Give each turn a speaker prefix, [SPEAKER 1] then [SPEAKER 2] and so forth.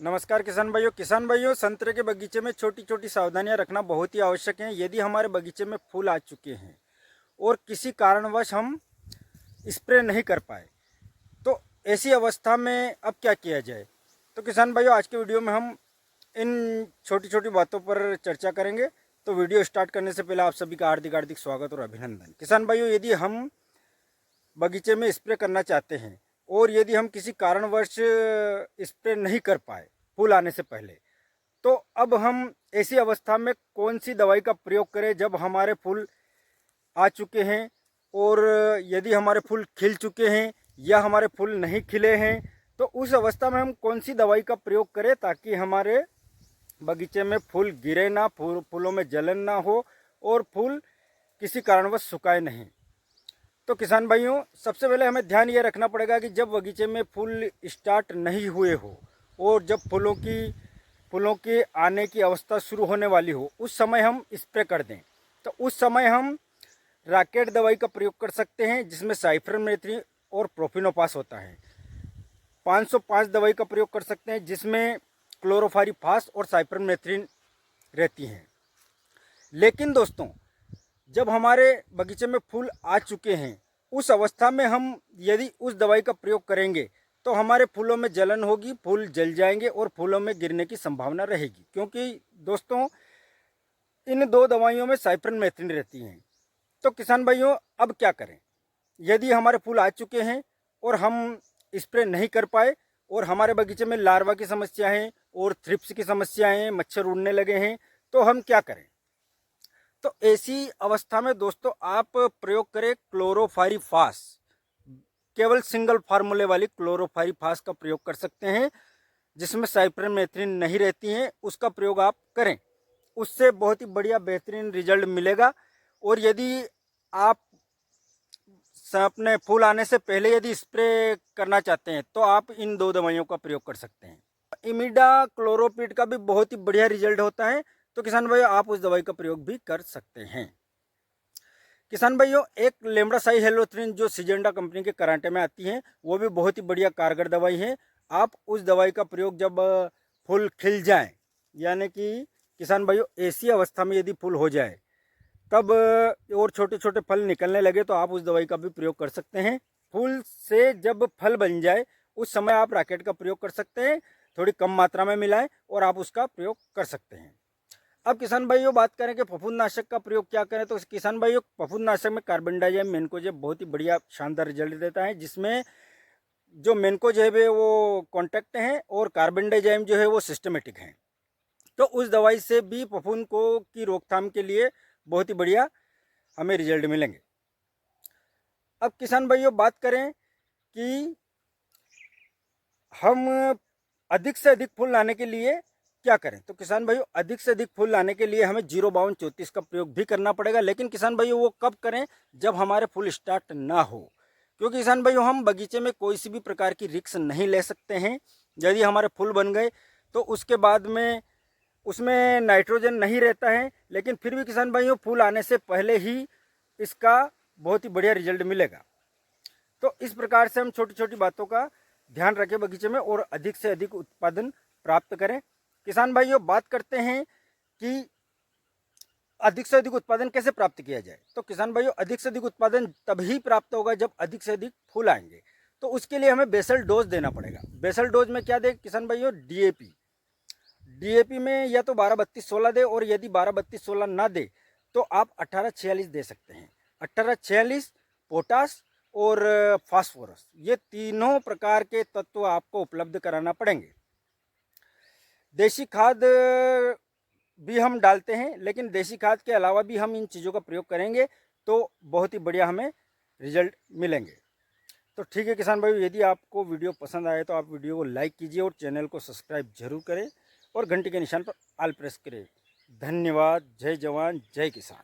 [SPEAKER 1] नमस्कार किसान भाइयों संतरे के बगीचे में छोटी छोटी सावधानियां रखना बहुत ही आवश्यक है। यदि हमारे बगीचे में फूल आ चुके हैं और किसी कारणवश हम स्प्रे नहीं कर पाए तो ऐसी अवस्था में अब क्या किया जाए। तो किसान भाइयों आज के वीडियो में हम इन छोटी छोटी बातों पर चर्चा करेंगे। तो वीडियो स्टार्ट करने से पहले आप सभी का हार्दिक हार्दिक स्वागत और अभिनंदन। किसान भाइयों यदि हम बगीचे में स्प्रे करना चाहते हैं और यदि हम किसी कारणवश स्प्रे नहीं कर पाए फूल आने से पहले, तो अब हम ऐसी अवस्था में कौन सी दवाई का प्रयोग करें जब हमारे फूल आ चुके हैं और यदि हमारे फूल खिल चुके हैं या हमारे फूल नहीं खिले हैं, तो उस अवस्था में हम कौन सी दवाई का प्रयोग करें ताकि हमारे बगीचे में फूल गिरे ना, फूलों में जलन ना हो और फूल किसी कारणवश सुखाए नहीं। तो किसान भाइयों सबसे पहले हमें ध्यान ये रखना पड़ेगा कि जब बगीचे में फूल स्टार्ट नहीं हुए हो और जब फूलों के आने की अवस्था शुरू होने वाली हो उस समय हम स्प्रे कर दें। तो उस समय हम राकेट दवाई का प्रयोग कर सकते हैं जिसमें साइपरमेथ्रिन और प्रोफिनोफास होता है। 505 दवाई का प्रयोग कर सकते हैं जिसमें क्लोरोफारीफास और साइपरमेथ्रिन रहती हैं। लेकिन दोस्तों जब हमारे बगीचे में फूल आ चुके हैं उस अवस्था में हम यदि उस दवाई का प्रयोग करेंगे तो हमारे फूलों में जलन होगी, फूल जल जाएंगे और फूलों में गिरने की संभावना रहेगी, क्योंकि दोस्तों इन दो दवाइयों में साइपरमेथ्रिन रहती हैं। तो किसान भाइयों अब क्या करें यदि हमारे फूल आ चुके हैं और हम स्प्रे नहीं कर पाए और हमारे बगीचे में लार्वा की समस्या है और थ्रिप्स की समस्याएं हैं, मच्छर उड़ने लगे हैं, तो हम क्या करें। तो ऐसी अवस्था में दोस्तों आप प्रयोग करें क्लोरोफारीफास, केवल सिंगल फार्मूले वाली क्लोरोफारीफास का प्रयोग कर सकते हैं जिसमें साइपरमेथ्रिन नहीं रहती हैं। उसका प्रयोग आप करें, उससे बहुत ही बढ़िया बेहतरीन रिजल्ट मिलेगा। और यदि आप अपने फूल आने से पहले यदि स्प्रे करना चाहते हैं तो आप इन दो दवाइयों का प्रयोग कर सकते हैं। इमिडा क्लोरोपिड का भी बहुत ही बढ़िया रिजल्ट होता है, तो किसान भाइयों आप उस दवाई का प्रयोग भी कर सकते हैं। किसान भाइयों एक लेमडासाई हेलोथ्रिन जो सिजेंडा कंपनी के कराटे में आती है वो भी बहुत ही बढ़िया कारगर दवाई है। आप उस दवाई का प्रयोग जब फूल खिल जाए यानी कि किसान भाइयों ऐसी अवस्था में यदि फूल हो जाए तब और छोटे छोटे फल निकलने लगे तो आप उस दवाई का भी प्रयोग कर सकते हैं। फूल से जब फल बन जाए उस समय आप राकेट का प्रयोग कर सकते हैं, थोड़ी कम मात्रा में मिलाएं और आप उसका प्रयोग कर सकते हैं। अब किसान भाइयों बात करें कि फफूंदनाशक का प्रयोग क्या करें, तो किसान भाइयों फफूंदनाशक में कार्बेंडाजिम मेनकोजेब बहुत ही बढ़िया शानदार रिजल्ट देता है, जिसमें जो मेनकोजेब है वो कॉन्टैक्ट है और कार्बेंडाजिम जो है वो सिस्टमेटिक है। तो उस दवाई से भी फफूंद को की रोकथाम के लिए बहुत ही बढ़िया हमें रिजल्ट मिलेंगे। अब किसान भाइयों बात करें कि हम अधिक से अधिक फूल लाने के लिए क्या करें, तो किसान भाइयों अधिक से अधिक फूल लाने के लिए हमें 05234 का प्रयोग भी करना पड़ेगा। लेकिन किसान भाइयों वो कब करें, जब हमारे फूल स्टार्ट ना हो, क्योंकि किसान भाइयों हम बगीचे में कोई सी भी प्रकार की रिस्क नहीं ले सकते हैं। यदि हमारे फूल बन गए तो उसके बाद में उसमें नाइट्रोजन नहीं रहता है, लेकिन फिर भी किसान भाइयों फूल आने से पहले ही इसका बहुत ही बढ़िया रिजल्ट मिलेगा। तो इस प्रकार से हम छोटी छोटी बातों का ध्यान रखें बगीचे में और अधिक से अधिक उत्पादन प्राप्त करें। किसान भाइयों बात करते हैं कि अधिक से अधिक उत्पादन कैसे प्राप्त किया जाए, तो किसान भाइयों अधिक से अधिक उत्पादन तभी प्राप्त होगा जब अधिक से अधिक फूल आएंगे। तो उसके लिए हमें बेसल डोज देना पड़ेगा। बेसल डोज में क्या दे किसान भाइयों, डीएपी में या तो 12-32-16 दे, और यदि 12-32-16 ना दे तो आप 18-46 दे सकते हैं। 18-46 पोटास और फास्फोरस, ये तीनों प्रकार के तत्व आपको उपलब्ध कराना पड़ेंगे। देसी खाद भी हम डालते हैं, लेकिन देसी खाद के अलावा भी हम इन चीज़ों का प्रयोग करेंगे तो बहुत ही बढ़िया हमें रिजल्ट मिलेंगे। तो ठीक है किसान भाई, यदि आपको वीडियो पसंद आए तो आप वीडियो को लाइक कीजिए और चैनल को सब्सक्राइब जरूर करें और घंटी के निशान पर ऑल प्रेस करें। धन्यवाद। जय जवान जय किसान।